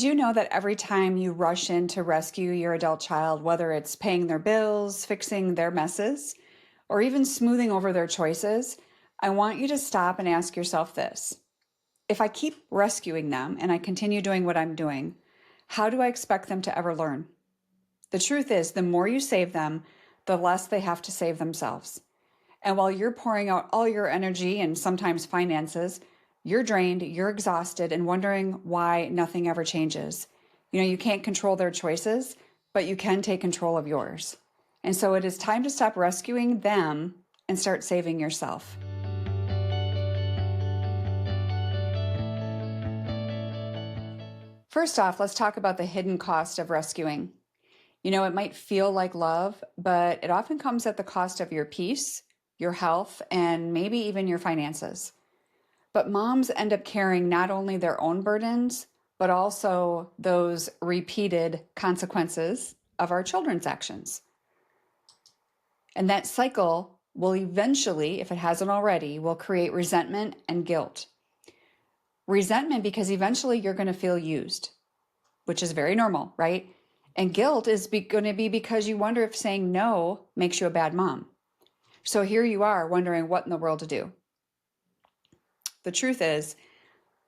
Do you know that every time you rush in to rescue your adult child, whether it's paying their bills, fixing their messes, or even smoothing over their choices, I want you to stop and ask yourself this. If I keep rescuing them and I continue doing what I'm doing, how do I expect them to ever learn? The truth is, the more you save them, the less they have to save themselves. And while you're pouring out all your energy and sometimes finances, you're drained, you're exhausted, and wondering why nothing ever changes. You can't control their choices, but you can take control of yours. And so it is time to stop rescuing them and start saving yourself. First off, let's talk about the hidden cost of rescuing. It might feel like love, but it often comes at the cost of your peace, your health, and maybe even your finances. But moms end up carrying not only their own burdens, but also those repeated consequences of our children's actions. And that cycle will eventually, if it hasn't already, will create resentment and guilt. Resentment because eventually you're going to feel used, which is very normal, right? And guilt is going to be because you wonder if saying no makes you a bad mom. So here you are wondering what in the world to do. The truth is,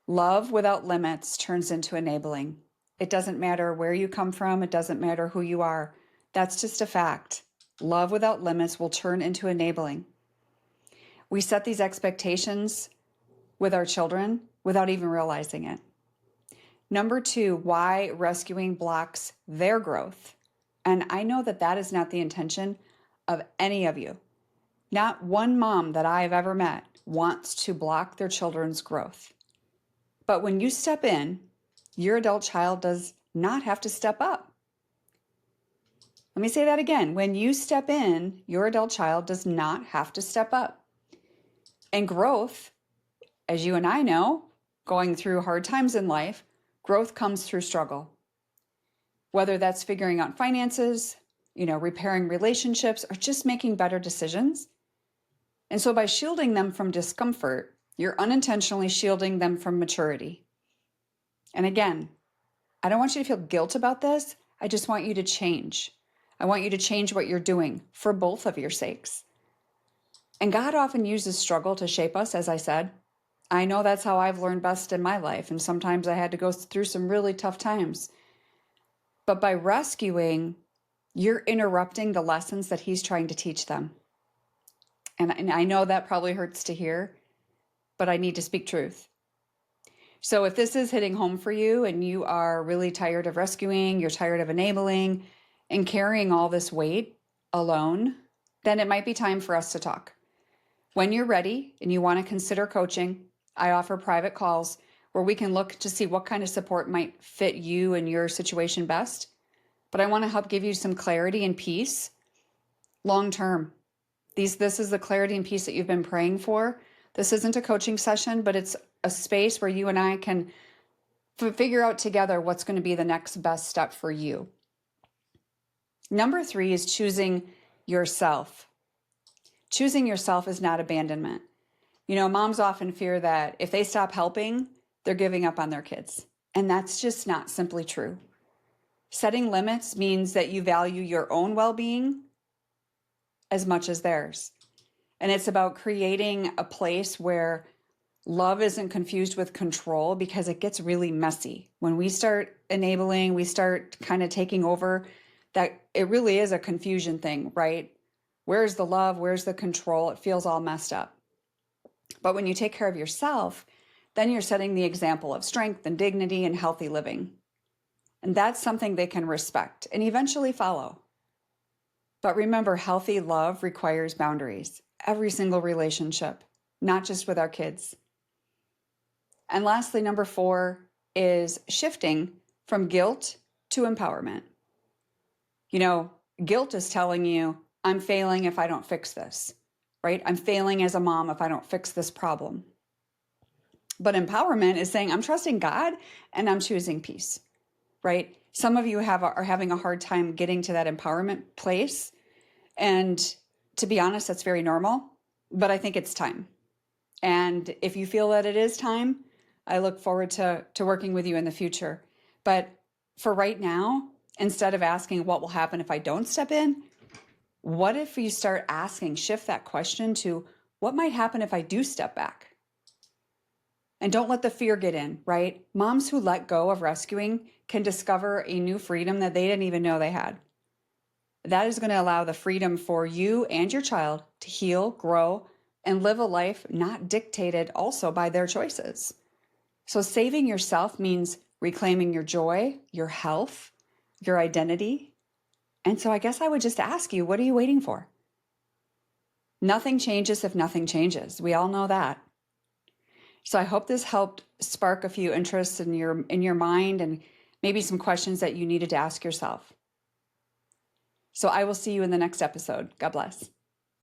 love without limits turns into enabling. It doesn't matter where you come from. It doesn't matter who you are. That's just a fact. Love without limits will turn into enabling. We set these expectations with our children without even realizing it. Number two, why rescuing blocks their growth. And I know that that is not the intention of any of you. Not one mom that I've ever met wants to block their children's growth. But when you step in, your adult child does not have to step up. Let me say that again. When you step in, your adult child does not have to step up. And growth, as you and I know, going through hard times in life, growth comes through struggle. Whether that's figuring out finances, repairing relationships, or just making better decisions. And so by shielding them from discomfort, you're unintentionally shielding them from maturity. And again, I don't want you to feel guilt about this. I just want you to change. I want you to change what you're doing for both of your sakes. And God often uses struggle to shape us, as I said. I know that's how I've learned best in my life. And sometimes I had to go through some really tough times. But by rescuing, you're interrupting the lessons that He's trying to teach them. And I know that probably hurts to hear, but I need to speak truth. So if this is hitting home for you and you are really tired of rescuing, you're tired of enabling and carrying all this weight alone, then it might be time for us to talk. When you're ready and you want to consider coaching, I offer private calls where we can look to see what kind of support might fit you and your situation best. But I want to help give you some clarity and peace long term. This is the clarity and peace that you've been praying for. This isn't a coaching session, but it's a space where you and I can figure out together what's going to be the next best step for you. Number three is choosing yourself. Choosing yourself is not abandonment. Moms often fear that if they stop helping, they're giving up on their kids. And that's just not simply true. Setting limits means that you value your own well-being as much as theirs. And it's about creating a place where love isn't confused with control, because it gets really messy. When we start enabling, we start kind of taking over, that it really is a confusion thing, right? Where's the love? Where's the control? It feels all messed up. But when you take care of yourself, then you're setting the example of strength and dignity and healthy living. And that's something they can respect and eventually follow. But remember, healthy love requires boundaries. Every single relationship, not just with our kids. And lastly, number four is shifting from guilt to empowerment. Guilt is telling you, I'm failing if I don't fix this, right? I'm failing as a mom if I don't fix this problem. But empowerment is saying, I'm trusting God and I'm choosing peace, right? Some of you are having a hard time getting to that empowerment place. And to be honest, that's very normal, but I think it's time. And if you feel that it is time, I look forward to working with you in the future. But for right now, instead of asking what will happen if I don't step in, what if you start asking, shift that question to what might happen if I do step back? And don't let the fear get in, right? Moms who let go of rescuing can discover a new freedom that they didn't even know they had. That is going to allow the freedom for you and your child to heal, grow, and live a life not dictated also by their choices. So saving yourself means reclaiming your joy, your health, your identity. And so I guess I would just ask you, what are you waiting for? Nothing changes if nothing changes. We all know that. So I hope this helped spark a few interests in your mind and maybe some questions that you needed to ask yourself. So I will see you in the next episode. God bless.